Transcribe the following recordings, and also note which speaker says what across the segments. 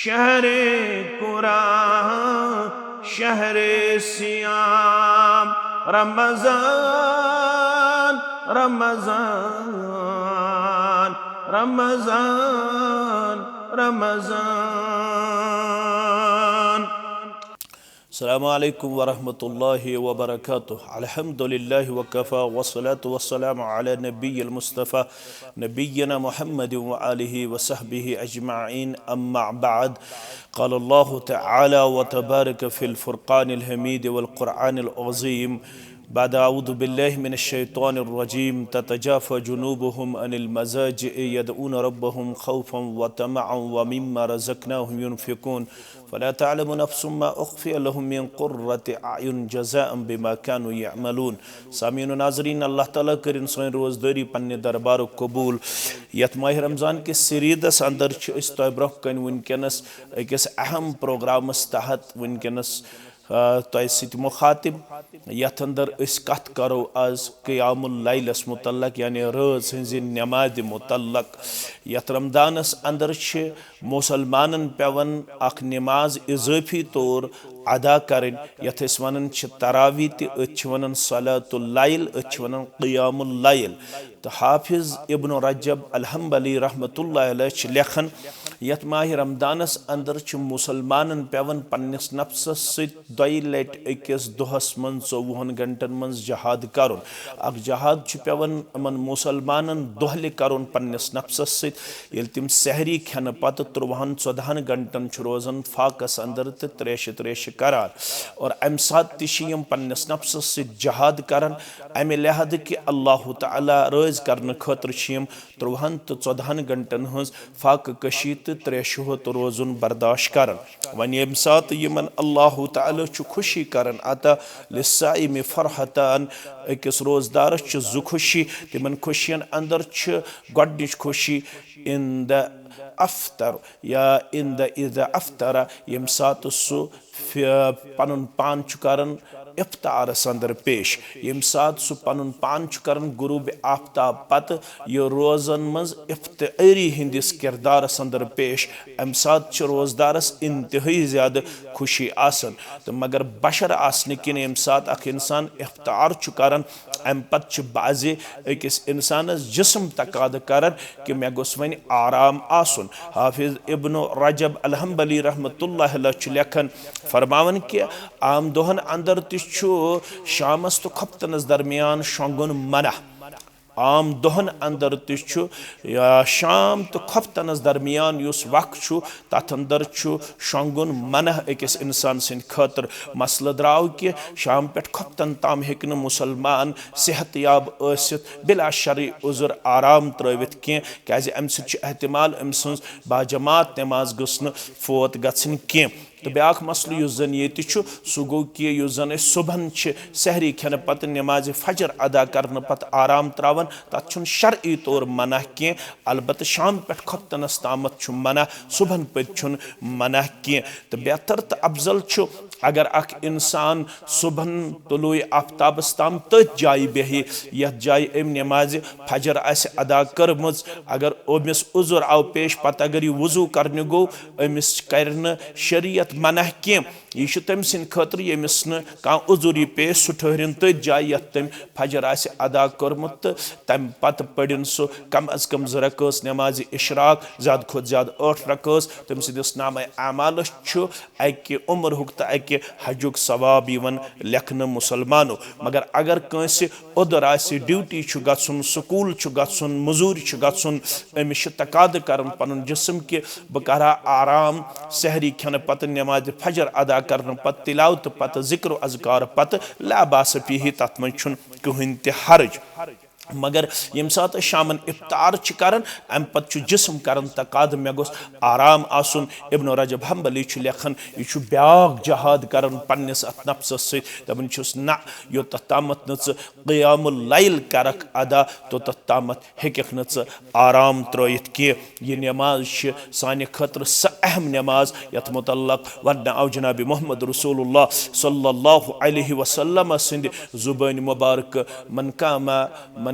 Speaker 1: शहरे कुरान शहरे सियाम रमजान रमजान रमजान रमजान। अस्सलामु अलैकुम वरहमतुल्लाहि वबरकातुह। अल्हम्दुलिल्लाहि वकफ़ा वस्सलातु वस्सलामु अला नबिय्यिल मुस्तफ़ा नबिय्यिना मुहम्मदिन व आलिहि व सहबिहि अजमईन अम्मा बाद। क़ाल अल्लाहु तआला व तबारक फ़िल फ़ुरक़ानिल हमीद वल क़ुरआनिल अज़ीम बाद अऊज़ु बिल्लाहि मिनश शैतानिर रजीम ततजाफ़ा जुनूबुहुम अनिल मज़ाजिइ यदऊना रब्बहुम ख़ौफ़न व तमअन व मिम्मा रज़क़नाहुम युनफ़िक़ून फ़ला तअलमु नफ़्सुम मा उख़फ़िय लहुम मिन क़ुर्रति अयुन जज़ाअन बिमा कानू यअमलून। सामीन नाज़रीन, अल्लाह ताला करिन सोन रोज़दारी पन्ने दरबार कबूल। यथ माह रमज़ान के सीरीदस अंदर तोह ब्रोह कन वनकस अकिस अहम प्रोग्रामस तहत वनकस तोह सत मुखातिब यथ अंदर कत करो आज क़ियामुल लैलस मुतल्लक यानी रात हज़ नमाज मुतल्लक। यथ रमदानस अंदर मुसलमानन पेवन अख नमाज इज़ाफ़ी तौर अदा करें यथ वन तरावी वन सलातुल लैल वन क़ियामुल लैल। तो हाफिज़ इब्न रजब अल-हम्बली रहमतुल्लाहि अलैह लेखन यथ माह रमदानस अंदर मुसलमानन पेवन पन्निस नफ्सस सत दोई लट अकिस दोहस मन 24 घंटन मन जहाद करुन। अख जहाद पेवन अमन मुसलमानन दोहले करुन पन्निस नफ्सस सत येल तिम सहरी खेन पत 13-14 घंटन रोजन फाकस अंदर तो त्रेश करार और अम सात तम पन्निस नफ्सस सत जहाद करन अमे लिहाज कि अल्लाह ताला राज करने खतर 13-14 घंटन हज फाक कशी तो 3 रोजुन बर्दाश्त करन। वन यम सात यमन अल्लाह ताला खुशी करन अता लिस्साइम फरहतान अकिस रोजदारस जु खुशी तिमन खुशियन अंदर गोडनिच खुशी इन द अफ्तर या इन द इज़ा अफ्तरा यम सात सु पनुन पान करन इफ्तारस अंदर पेश यम सात सु पनुन पान करन गुरूब आफ्ताब पत यह रोजन मज इफ्तारी हिंदिस किरदारस अंदर पेश अम सात रोजदारस इंतहाई ज्यादा खुशी आसन। तो मगर बशर आसने किन यम सात अख इंसान इफ्तार करन अम पत बाज़े अकिस इंसानस जिस्म तकाद करन कि मे गोस वन आराम आसन। हाफिज इब्न रजब अल-हम्बली रहमतुल्लाहि अलैह लेखन फरमावन कि आम दोहन अंदर शामस तो खपतनस दरमियान शोंगुन मना। आम दोहन अंदर शाम तो खपतनस दरमियान युस वक्त तथ अंदर शोंगुन मन अकिस इंसान सिंद खतर मसल द्राव कि शाम पे खपतन ताम हेकन मुसलमान सेहत याब ऐसित बिला शर्ई उज़ुर आराम त्रवित क्या अम एहतमाल अम सज बाजमात नमाज गस फोत गन क्या। तो ब्याख मसल जन ये सह गो कि जन सुबहन सहरी खेन पत नमाज फजर अदा करने पत आराम त्रावन तथ शर्ई तौर मना क्या अलबत् शाम पे खपतनस तामत मना सुबहन पत मना क्या। तो बेहतर तो अफजल अगर अख इंसान सुबहन तुलुए आफ्ताबस ताम तथ जाय बेहि यथ जाय अम नमाज फजर आसि अदा करमज अगर अमिस उज़ुर आव पेश पत अगर यह वजू करने गो अमिस कर शरीयत मना क्या यह तम सिंद खतर यमिस कह उज़ुर पेश सह ठहरन तथ जाय यथ तम फजर आसि अदा कर्मुत तम पत पड़न सह कम अज कम 2 रकात नमाज इशराक ज़्यादा खुद ज़्यादा 8 रकात तम सिंदिस नाम आमालस अकि उम्र हुक तो अकि हजुक सवाब यवन लेखन मुसलमानो। मगर अगर कंस उधर आसि ड्यूटी गन स्कूल गन मजूर गन अमिस तकाद करन पनुन जिस्म कि बह कर आराम सहरी खेन पत नमाज फजर अदा करने पत तिलावत पत जिक्र अज़कार पत ला बास फीही तथ मन कहीं ते हर्ज। मगर यम सात शामन इफ्तार करन अम पत जिस्म करन तकाद मे गोस आराम आसन। इब्न रजब हम्बली लेखन यह ब्याक जहाद करन पन्निस अत नफ्सस सत दपन ना योत तामत न क़ियामुल लैल करक अदा तोत तामत हेकख न आराम त्रयित कि यह नमाज साने खतर स अहम नमाज यथ मुतल्लक वन आव जनाब मोहम्मद रसूलुल्लाह सल्लल्लाहु अलैहि वसल्लम सिंद जुबान मुबारक मन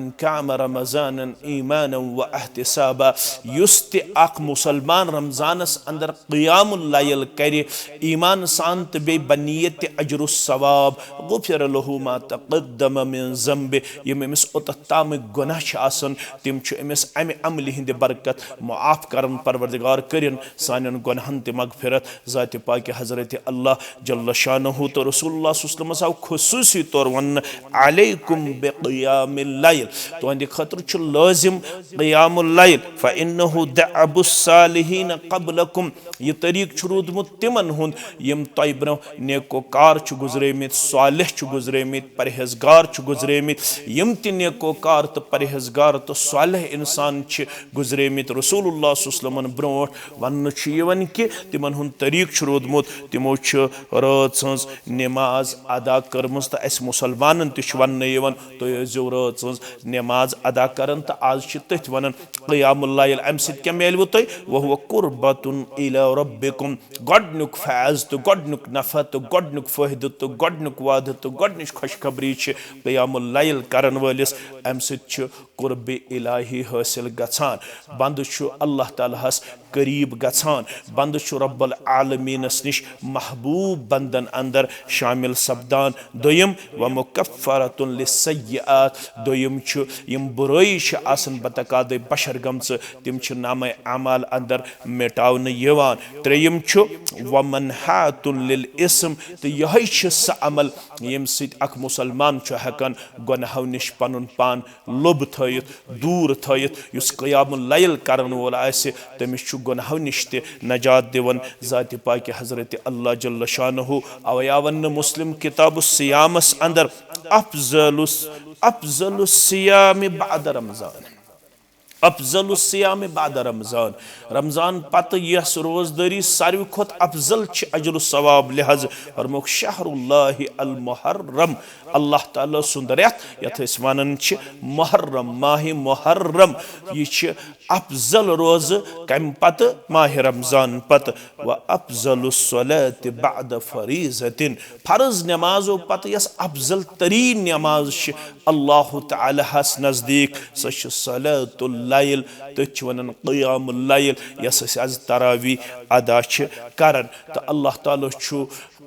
Speaker 1: मन काम रमज़ान ईमान व एहतिसाबा युस ते अख मुसलमान रमज़ानस अंदर क़ियामुल लैल करे ईमान सान तो बे बनियत अजरुस सवाब गुफिर लहु मा तक़द्दम मिन ज़म्बि यम अमिस ओतत ताम गुनाह छ आसन तिम छ अमिस अमि अमलि हिंद बरकत मुआफ करन परवरदिगार करिन सानन गुनाहन ते मगफिरत ज़ात पाक हज़रत अल्लाह जल्ल शानहु तो रसूलुल्लाह सल्लल्लाहु अलैहि वसल्लम खुसूसी तौर वन अलैकुम बिक़ियामिल लैल तुहंदि खतर छ लाजिम क़ियामुल लैल फ़इन्नहु दअबुस सालिहीन क़ब्लकुम यह तरीक छ रूदमुत तिमन हुंद यम तय ब्रो नेकोकार छ गुजरेमित सालिह छ गुजरेमित परहेजगार छ गुजरेमित यम ति नेकोकार तो परहेजगार तो सालिह इंसान छ गुजरेमित रसूलुल्लाह सल्लल्लाहु अलैहि वसल्लम ब्रोट वन छ यवन कि तिमन हुंद तरीक छ रूदमुत तिमो छ रात सज नमाज अदा करमस तो अस मुसलमानन त छ वन यवन तो जो रात सज नमाज अदा करन तो आज छ तथ वनन क़ियामुल लैल अम सित क्या मेलवु तय वहुव कुर्बतुन इला रब्बिकुम गडनुक फैज तो गडनुक नफा तो गडनुक फायदे तो गडनुक वाद तो गडनिश खुशखबरी छ क़ियामुल लैल करन वलिस अम सित छ कुर्बे इलाही हासिल गछान बंद छ अल्लाह तालाहस करीब गछान बंद छ रब्बुल आलमीनस निश महबूब बंदन अंदर शामिल सब्दान दोयम व मुकफ्फरतुन लिस्सय्यात दोयम छ यम बुराई छ आसन बतकादे बशर गमस तिम छ नामे अमाल अंदर मिटावन यवान त्रेयम छ व मनहातुन लिल इस्म तो यही छ स अमल यम सित अख मुसलमान छ हकन गुनाहों निश पनुन पान लोभ थयित दूर थयित युस क़ियामुल लैल करन वोल आसे तमिस छ गुनाहों निश ते नजात दिवन ज़ात पाक हज़रत अल्लाह जल्ल शानहु अवयावन मुस्लिम किताबुस सियामस अंदर अफज़लुस सियाम बाद रमज़ान अफज़लुस सियाम बाद रमज़ान रमज़ान पत यस रोज़दारी सारवी खोत अफजल छ अजर सवाब लिहाज फरमोक शहरुल्लाहि अल मुहर्रम अल्लाह ताला सुंद रेत यथ वनान छ मुहर्रम माह मुहर्रम यह छ अफजल रोज़ कम पत माह रमज़ान पत व अफज़लुस सलात बाद फरीज़तिन फर्ज नमाजो पत यस अफजल तरीन नमाज छ अल्लाह ताला हस नज़दीक सह सलातुल लैल तो वन क़ियामुल लैल यस आज तरावी अदा करन तो अल्लाह ताला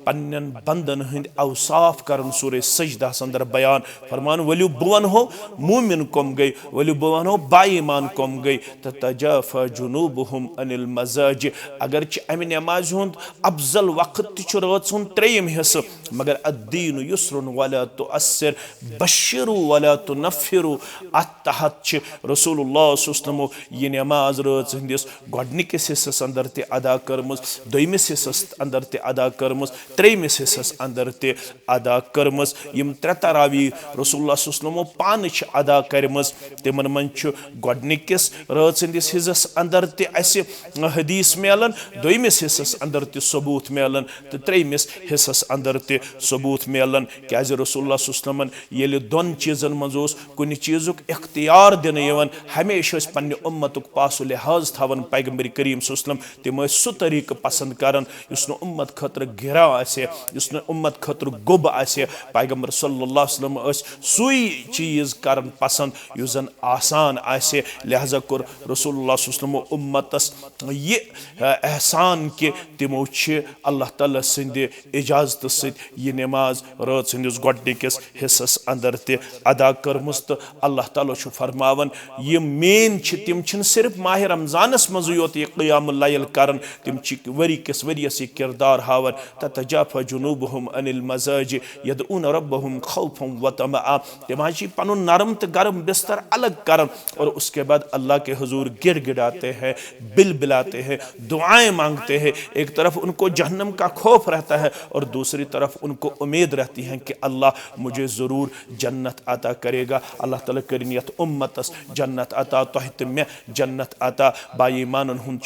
Speaker 1: पन्न बंदन हंद अवसाफ करन सूरे सजदा अंदर बयान फरमान वलियो बह वनो मोमिन कम गई वलियो बह वनो बाईमान कम गई ततजाफा जुनूबुहुम अनिल मजाज अगर अमि नमाज हुंद अफजल वक्त रात सुन त्रेयम हिस्स मगर अद्दीन युस्रुन वला तुअस्सिर बश्शिरु वला तुनफ्फिरु अत तहत रसूलुल्लाह सल्लल्लाहु अलैहि वसल्लम यह नमाज रात हंदिस गोडनिकिस हिस्सस अंदर ते अदा करमस दोयमिस हिस्सस अंदर ते अदा करमस त्रेयमिस हिस्सस अंदर ते अदा करमस यम त्रे तरावी रसूलुल्लाह सल्लल्लाहु अलैहि वसल्लम पान अदा करमस तिमन मन गोडनिकिस रात हंदिस हिस्सस अंदर ते अस हदीस मेलन दोयमिस हिस्सस अंदर ते सबूत मेलन तो त्रेयमिस हिस्सस अंदर ते सबूत मेलन क्या रसूलुल्लाह सल्लल्लाहु अलैहि वसल्लम येले दोन चीजन मज कुन चीजुक इख्तियार दिन यवन हमेशा पन्ने उम्मतुक पासु लिहाज थवन पैगंबर करीम सल्लल्लाहु अलैहि वसल्लम तिम सु तरीक पसंद करन युस न उम्मत खतर गिरा आसे युस न उम्मत खतर गोब आसे पैगंबर सल्लल्लाहु अलैहि वसल्लम सुई चीज करन पसंद युस जन आसान आसे लिहाजा कर रसूलुल्लाह सल्लल्लाहु अलैहि वसल्लम उम्मतस ये एहसान के तिमो अल्लाह ताला सिंदे इजाजत सत यह नमाज रात सिंदिस गोडनिकिस हिस्सस अंदर ते अदा करमस तो अल्लाह ताला फरमावन ये मेन तिम सिर्फ माह रमजानस मज योत यह क़ियामुल लैल करन तिम वरी किस वरियस यह किरदार हावन ततजाफा जुनूबुहुम अनिल मजाज यदऊन रब्बहुम खौफन व तमआ तिम पनुन नरम तो गर्म बिस्तर अलग करन और उसके बाद अल्लाह के हुजूर गिड़गिड़ाते हैं बिलबिलाते हैं दुआएं मांगते हैं एक तरफ उनको जहन्नम का खौफ रहता है और दूसरी तरफ उनको उम्मीद रहती है कि अल्लाह मुझे ज़रूर जन्नत अता करेगा अल्लाह ताला करिन यत उम्मतस जन्नत अता तोहित में जन्नत अता बाईमानन हुंद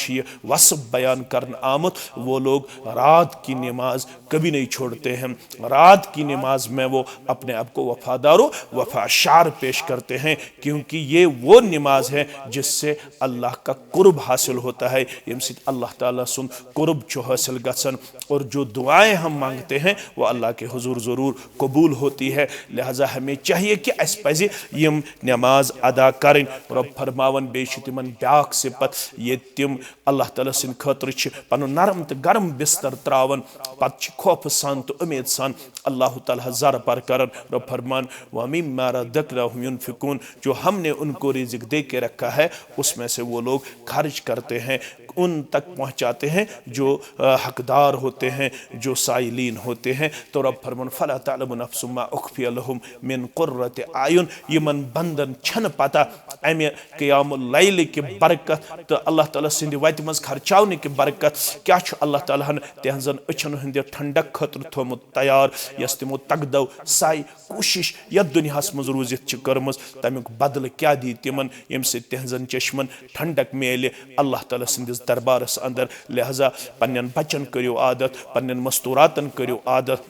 Speaker 1: वसफ बयान करन आमत वो लोग रात की नमाज कभी नहीं छोड़ते हैं रात की नमाज में वो अपने आप को वफादार वफाशार पेश करते हैं क्योंकि ये वो नमाज है जिससे अल्लाह का कुर्ब हासिल होता है यम अल्लाह ताला सुन कुर्ब हासिल गसन और जो दुआएं हम मांगते हैं वह अल्लाह के हुजूर ज़रूर कबूल होती है। लिहाजा हमें चाहिए कि अस पज़ यम नमाज अदा करें। रब फरमावन बेशि तिमन ब्याक सिफत ये तिम अल्लाह ताला सिन खतर पन नरम तो गर्म बिस्तर त्रावन पत खौफ सान तो उम्मीद सान अल्लाह ताला ज़र पर करन। रब फरमान व मिम्मा रज़क़नाहुम युनफ़िक़ून, जो हमने उनको रिज़्क़ दे के रखा है उसमें से वो लोग खर्च करते हैं, उन तक पहुँचाते हैं जो हकदार होते हैं, जो साइलीन होते हैं। तो रब फरमान फला तअलमु नफ्सुम मा उख़फ़िय लहुम मिन क़ुर्रति आयुन, यमन बंदन छन पता अमे क़ियामुल लैल की बरकत तो अल्लाह ताला सिंध वत मज खर्चावन की बरकत क्या अल्लाह ताला हन तिहजन अछन हंद ठंडक खतर थोमुत तैयार यस तिमो तगदो साई कोशिश यथ दुनियास मज रूजित कर्म तमुक बदल क्या दी तिमन यम से तिहजन चश्मन ठंडक मेले अल्लाह ताला सिंदिस दरबारस अंदर। लिहाजा पन्न बचन करियो आदत, पन्न मस्तूरातन करियो आदत,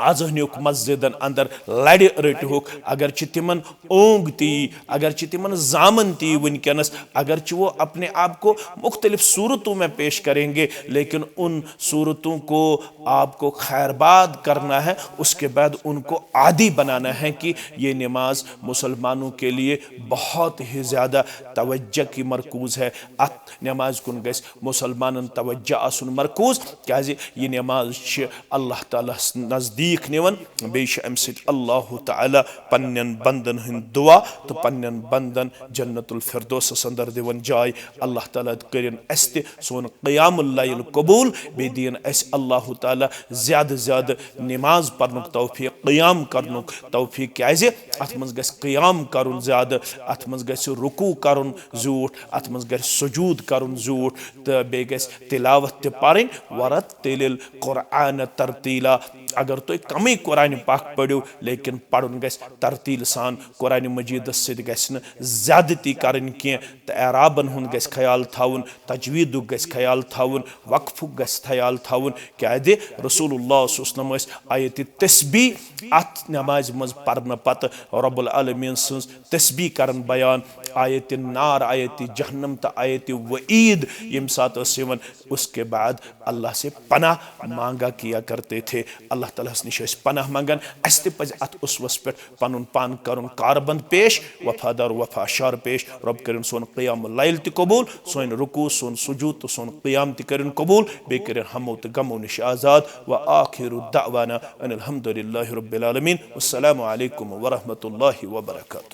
Speaker 1: आज नुक मस्जिदन अंदर लड़ रटुक अगर तिमन ओंग ती अगर तिमन जामन ती वनकनस अगर वो अपने आप को मुख्तलिफ सूरतों में पेश करेंगे लेकिन उन सूरतों को आपको खैरबाद करना है, उसके बाद उनको आदी बनाना है कि ये नमाज मुसलमानों के लिए बहुत ही ज़्यादा तवज्जो की मरकूज़ है। अत नमाज कुन गस मुसलमान तवज्जो आसुन मरकूज़ क्या ये नमाज अल्लाह ताला नज़दीक निवन बेश अम अल्लाह ताला पन्न बंदन हंद दुआ तो पन्न बंदन जन्नतुल फिरदौस अंदर दिवन जाय। अल्लाह ताला करिन अस ते सोन क़ियामुल लैल कबूल, बे दिन अस अल्लाह ताला ज़्यादा ज़्यादा नमाज पढ़नुक तौफीक, क़ियाम करनुक तौफीक क्याज़ अत मज गस क़ियाम करुन ज़्यादा, अत मज गस रुकू करुन ज़ूठ, अत मज गस सुजूद करुन ज़ूठ तो बे गस तिलावत ते पढ़न वरत्तिलिल क़ुरआन तरतीला। अगर तो कमी कुरान पाक पढ़ो लेकिन पढ़न गस तरतील सान, कुरान मजीद सद गस न ज़्यादती करन की तो एराबन हुंद गस ख्याल थाउन, तजवीदुक गस ख्याल थाउन, वक्फुक गस ख्याल थाउन क्या दे रसूलुल्लाह सल्लल्लाहु अलैहि वसल्लम आयत तस्बीह अत नमाज मज पढ़न पत रब्बुल आलमीन सज तस्बीह करन बयान, आयत नार, आयत जहन्नम तो आयत वईद यम सात सिवन, उसके बाद अल्लाह से पनाह मांगा किया करते थे। अल्लाह ताला निश पनाह मंगन अस ते पज अत उसवस पे पनुन पान करुन कारबंद पेश, वफादार वफाशार पेश। रब करिन सोन क़ियामुल लैल ते कबूल, सोन रुकू सोन सुजूद तो सोन क़ियाम ते करिन कबूल, बे करिन हमो ते गमो निश आज़ाद। व आखिरु दअवाना अनिल हम्दुलिल्लाहि रब्बिल आलमीन। अस्सलामु अलैकुम व रहमतुल्लाहि व बरकातुहू।